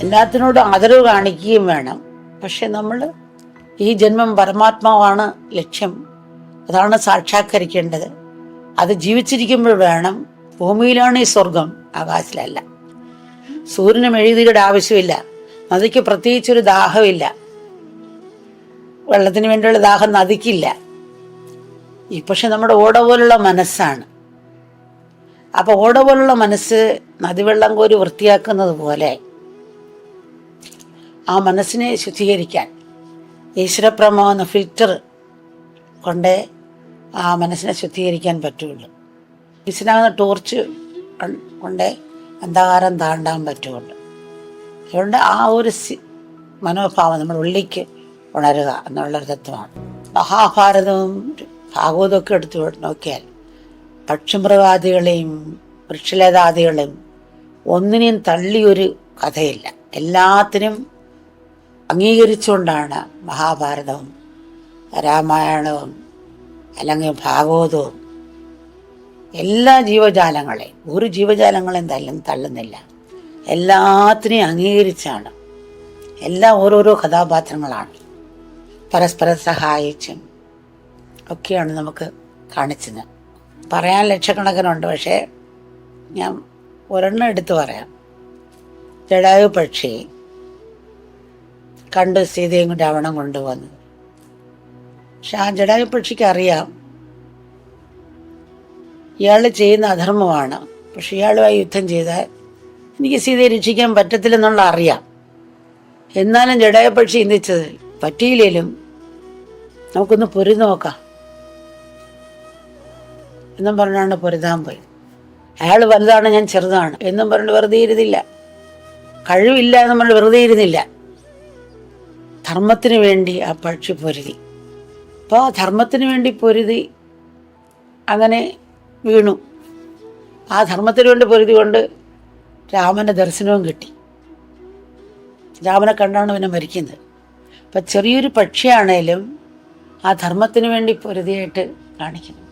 എല്ലാത്തിനോടും ആദരവ് കാണിക്കുകയും വേണം. പക്ഷെ നമ്മൾ ഈ ജന്മം പരമാത്മാവാണ് ലക്ഷ്യം, അതാണ് സാക്ഷാത്കരിക്കേണ്ടത്. അത് ജീവിച്ചിരിക്കുമ്പോൾ വേണം. ഭൂമിയിലാണ് ഈ സ്വർഗം, ആകാശത്തിലല്ല. സൂര്യന് മെഴുകുതിരിയുടെ ആവശ്യമില്ല, നദിക്ക് പ്രത്യേകിച്ചൊരു ദാഹമില്ല, വെള്ളത്തിന് വേണ്ടിയുള്ള ദാഹം നദിക്കില്ല. പക്ഷെ നമ്മുടെ ഓട പോലുള്ള മനസ്സാണ്. അപ്പൊ ഓട പോലുള്ള മനസ്സ് നദിവെള്ളം കോരി വൃത്തിയാക്കുന്നത് പോലെ ആ മനസ്സിനെ ശുദ്ധീകരിക്കാൻ ഈശ്വരപ്രമ എന്ന ഫിൽറ്റർ കൊണ്ട് ആ മനസ്സിനെ ശുദ്ധീകരിക്കാൻ പറ്റുള്ളൂ. ഈശ്വരാകുന്ന ടോർച്ച് കൊണ്ട് അന്ധകാരം താണ്ടാൻ പറ്റുള്ളൂ. അതുകൊണ്ട് ആ ഒരു മനോഭാവം നമ്മൾ ഉള്ളിലേക്ക് ഉണരുക എന്നുള്ളൊരു തത്വമാണ്. മഹാഭാരതവും ഭാഗവതമൊക്കെ എടുത്തു നോക്കിയാൽ പക്ഷിമൃഗാദികളെയും വൃക്ഷലതാദികളെയും ഒന്നിനെയും തള്ളിയൊരു കഥയില്ല. എല്ലാത്തിനും അംഗീകരിച്ചുകൊണ്ടാണ് മഹാഭാരതവും രാമായണവും അല്ലെങ്കിൽ ഭാഗവതവും എല്ലാ ജീവജാലങ്ങളെയും, ഒരു ജീവജാലങ്ങളെയും തള്ളുന്നില്ല. എല്ലാത്തിനെയും അംഗീകരിച്ചാണ്. എല്ലാം ഓരോരോ കഥാപാത്രങ്ങളാണ്. പരസ്പരം സഹായിച്ചും ഒക്കെയാണ് നമുക്ക് കാണിച്ചത്. പറയാൻ ലക്ഷക്കണക്കിനുണ്ട്, പക്ഷേ ഞാൻ ഒരെണ്ണം എടുത്തു പറയാം. ജടായു പക്ഷി കണ്ടു സീതയും രാവണൻ കൊണ്ടുവന്നത്. പക്ഷെ ആ ജടായു പക്ഷിക്ക് അറിയാം ഇയാൾ ചെയ്യുന്ന അധർമ്മമാണ്. പക്ഷെ ഇയാളുമായി യുദ്ധം ചെയ്താൽ എനിക്ക് സീതയെ രക്ഷിക്കാൻ പറ്റത്തില്ലെന്നുള്ള അറിയാം. എന്നാലും ജടായു പക്ഷി ചിന്തിച്ചത് പറ്റിയില്ലേലും നമുക്കൊന്ന് പൊരുതി നോക്കാം എന്നും പറഞ്ഞാണ് പൊരുതാൻ പോയി. അയാൾ വലുതാണ്, ഞാൻ ചെറുതാണ് എന്നും പറഞ്ഞ് വെറുതെ ഇരുന്നില്ല. കഴിവില്ല എന്നും പറഞ്ഞ് വെറുതെ ഇരുന്നില്ല. ധർമ്മത്തിന് വേണ്ടി ആ പക്ഷി പൊരുതി. അപ്പോൾ ധർമ്മത്തിന് വേണ്ടി പൊരുതി അങ്ങനെ വീണു. ആ ധർമ്മത്തിന് വേണ്ടി പൊരുതി കൊണ്ട് രാമൻ്റെ ദർശനവും കിട്ടി. രാമനെ കണ്ടാണ് പിന്നെ മരിക്കുന്നത്. അപ്പം ചെറിയൊരു പക്ഷിയാണേലും ആ ധർമ്മത്തിന് വേണ്ടി പൊരുതിയായിട്ട് കാണിക്കുന്നു.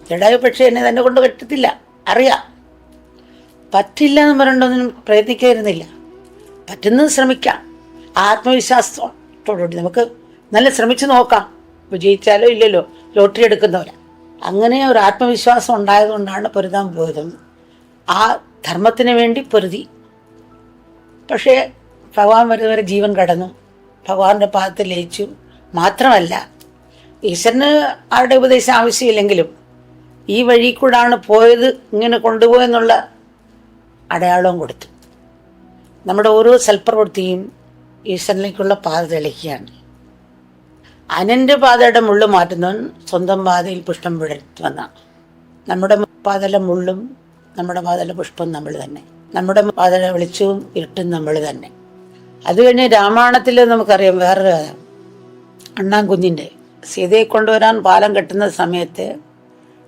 ജടായു പക്ഷി എന്നെ തന്നെ കൊണ്ട് പറ്റത്തില്ല, അറിയാം. പറ്റില്ല എന്ന് പറഞ്ഞിട്ടൊന്നും പ്രയത്നിക്കായിരുന്നില്ല. പറ്റുന്നത് ശ്രമിക്കാം. ആത്മവിശ്വാസത്തോടുകൂടി നമുക്ക് നല്ല ശ്രമിച്ചു നോക്കാം. വിജയിച്ചാലോ ഇല്ലല്ലോ, ലോട്ടറി എടുക്കുന്നവരാ. അങ്ങനെ ഒരു ആത്മവിശ്വാസം ഉണ്ടായതുകൊണ്ടാണ് പൊരുതാൻ പോയതും. ആ ധർമ്മത്തിന് വേണ്ടി പൊരുതി. പക്ഷേ ഭഗവാൻ വരെ ജീവൻ കടന്നു, ഭഗവാന്റെ പാദത്തിൽ ലയിച്ചു. മാത്രമല്ല, ഈശ്വരന് ആരുടെ ഉപദേശം ആവശ്യമില്ലെങ്കിലും ഈ വഴി കൂടാണ് പോയത്, ഇങ്ങനെ കൊണ്ടുപോയെന്നുള്ള അടയാളവും കൊടുത്തു. നമ്മുടെ ഓരോ സൽപ്രവൃത്തിയും ഈശ്വരനിലേക്കുള്ള പാത തെളിക്കുകയാണ്. അനൻ്റെ പാതയുടെ മുള്ളു മാറ്റുന്നവൻ സ്വന്തം പാതയിൽ പുഷ്പം വിടർത്തുവെന്നാണ്. നമ്മുടെ പാതയിലെ മുള്ളും നമ്മുടെ പാതയിലെ പുഷ്പം നമ്മൾ തന്നെ, നമ്മുടെ പാതയിലെ വെളിച്ചവും ഇരുട്ടും നമ്മൾ തന്നെ. അത് കഴിഞ്ഞ് രാമായണത്തിൽ നമുക്കറിയാം വേറൊരു കഥ. അണ്ണാൻ കുഞ്ഞിൻ്റെ സീതയെ കൊണ്ടുവരാൻ പാലം കെട്ടുന്ന സമയത്ത്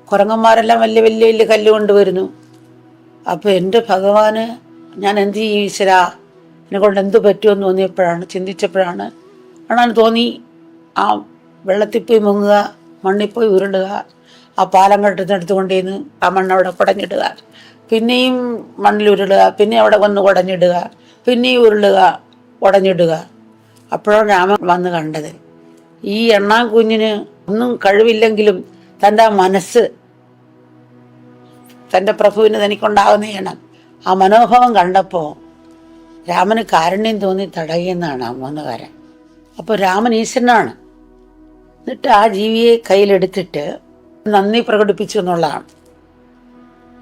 കുരങ്ങന്മാരെല്ലാം വലിയ വലിയ വലിയ കല്ല് കൊണ്ടുവരുന്നു. അപ്പോൾ എൻ്റെ ഭഗവാന് ഞാൻ എന്ത് ചെയ്യും ഈശ്വരാ, എന്നെ കൊണ്ട് എന്ത് പറ്റുമെന്ന് തോന്നിയപ്പോഴാണ്, ചിന്തിച്ചപ്പോഴാണ് അണ്ണാൻ തോന്നി ആ വെള്ളത്തിൽ പോയി മുങ്ങുക, മണ്ണിൽ പോയി ഉരുളുക, ആ പാലം കെട്ടുന്നിടത്ത് കൊണ്ടുവന്ന് ആ മണ്ണവിടെ കുടഞ്ഞിടുക, പിന്നെയും മണ്ണിൽ ഉരുളുക, പിന്നെ അവിടെ വന്ന് കുടഞ്ഞിടുക, പിന്നെയും ഉരുളുക, ഉടഞ്ഞിടുക. അപ്പോഴാണ് രാമൻ വന്ന് കണ്ടത് ഈ എണ്ണാൻ കുഞ്ഞിന് ഒന്നും കഴിവില്ലെങ്കിലും തൻ്റെ ആ മനസ്സ്, തൻ്റെ പ്രഭുവിന് തനിക്കുണ്ടാകുന്ന ചെയ്യണം, ആ മനോഭാവം കണ്ടപ്പോൾ രാമന് കാരുണ്യം തോന്നി തടയുന്നതാണ് ആ മൂന്നുകാരൻ. അപ്പോൾ രാമൻ ഈശ്വരനാണ്. എന്നിട്ട് ആ ജീവിയെ കയ്യിലെടുത്തിട്ട് നന്ദി പ്രകടിപ്പിച്ചു എന്നുള്ളതാണ്.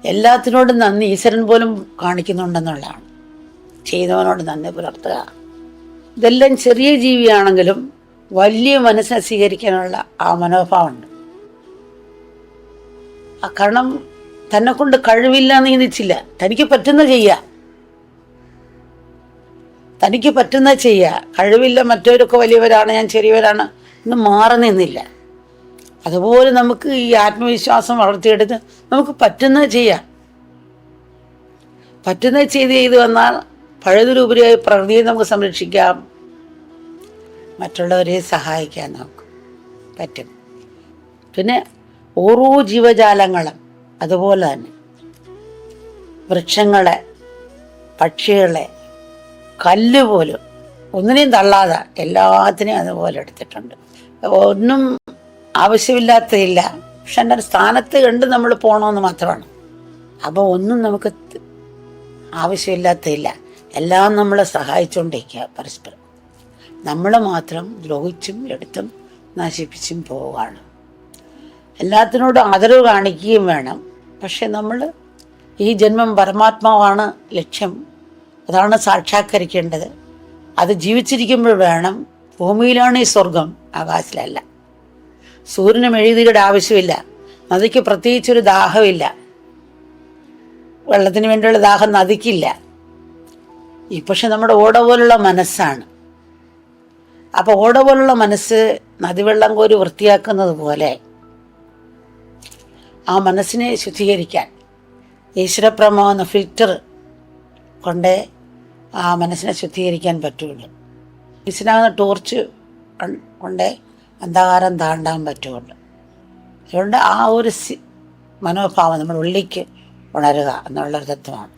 എല്ലാത്തിനോടും നന്ദി ഈശ്വരൻ പോലും കാണിക്കുന്നുണ്ടെന്നുള്ളതാണ്. ചെയ്തവനോട് നന്ദി പുലർത്തുക. ഇതെല്ലാം ചെറിയ ജീവിയാണെങ്കിലും വലിയ മനസ്സിനെ സ്വീകരിക്കാനുള്ള ആ മനോഭാവമുണ്ട്. ആ കാരണം തന്നെ കൊണ്ട് കഴിവില്ല എന്ന് ചിന്തിച്ചില്ല. തനിക്ക് പറ്റുന്ന ചെയ്യുക, തനിക്ക് പറ്റുന്ന ചെയ്യുക. കഴിവില്ല, മറ്റവരൊക്കെ വലിയവരാണ്, ഞാൻ ചെറിയവരാണ് എന്ന് മാറി നിന്നില്ല. അതുപോലെ നമുക്ക് ഈ ആത്മവിശ്വാസം വളർത്തിയെടുത്ത് നമുക്ക് പറ്റുന്നത് ചെയ്യാം. പറ്റുന്നത് ചെയ്ത് വന്നാൽ പഴയതിലുപരിയായി പ്രകൃതിയെ നമുക്ക് സംരക്ഷിക്കാം, മറ്റുള്ളവരെ സഹായിക്കാൻ നമുക്ക് പറ്റും. പിന്നെ ഓരോ ജീവജാലങ്ങളും അതുപോലെ തന്നെ വൃക്ഷങ്ങളെ, പക്ഷികളെ, കല്ല് പോലും ഒന്നിനെയും തള്ളാതെ എല്ലാത്തിനെയും അതുപോലെ എടുത്തിട്ടുണ്ട്. ഒന്നും ആവശ്യമില്ലാത്തതില്ല, പക്ഷെ എൻ്റെ ഒരു സ്ഥാനത്ത് കണ്ട് നമ്മൾ പോകണമെന്ന് മാത്രമാണ്. അപ്പോൾ ഒന്നും നമുക്ക് ആവശ്യമില്ലാത്തതില്ല, എല്ലാം നമ്മളെ സഹായിച്ചുകൊണ്ടിരിക്കുക പരസ്പരം. നമ്മൾ മാത്രം ദ്രോഹിച്ചും എടുത്തും നശിപ്പിച്ചും പോവുകയാണ്. എല്ലാത്തിനോടും ആദരവ് കാണിക്കുകയും വേണം. പക്ഷെ നമ്മൾ ഈ ജന്മം പരമാത്മാവാണ് ലക്ഷ്യം, അതാണ് സാക്ഷാത്കരിക്കേണ്ടത്. അത് ജീവിച്ചിരിക്കുമ്പോൾ വേണം. ഭൂമിയിലാണ് ഈ സ്വർഗം, ആകാശത്തിലല്ല. സൂര്യന് മെഴുകുതിരിയുടെ ആവശ്യമില്ല, നദിക്ക് പ്രത്യേകിച്ചൊരു ദാഹമില്ല, വെള്ളത്തിന് വേണ്ടിയുള്ള ദാഹം നദിക്കില്ല. പക്ഷെ നമ്മുടെ ഓട പോലുള്ള മനസ്സാണ്. അപ്പോൾ ഓട പോലുള്ള മനസ്സ് നദിവെള്ളം കോരി വൃത്തിയാക്കുന്നത് പോലെ ആ മനസ്സിനെ ശുദ്ധീകരിക്കാൻ ഈശ്വരപ്രമോ എന്ന ഫിൽറ്റർ കൊണ്ടേ ആ മനസ്സിനെ ശുദ്ധീകരിക്കാൻ പറ്റുള്ളൂ. ഈശ്വരാകുന്ന ടോർച്ച് കൊണ്ടേ അന്ധകാരം താണ്ടാൻ പറ്റുള്ളൂ. അതുകൊണ്ട് ആ ഒരു മനോഭാവം നമ്മൾ ഉള്ളിലേക്ക് ഉണരുക എന്നുള്ളൊരു തത്വമാണ്.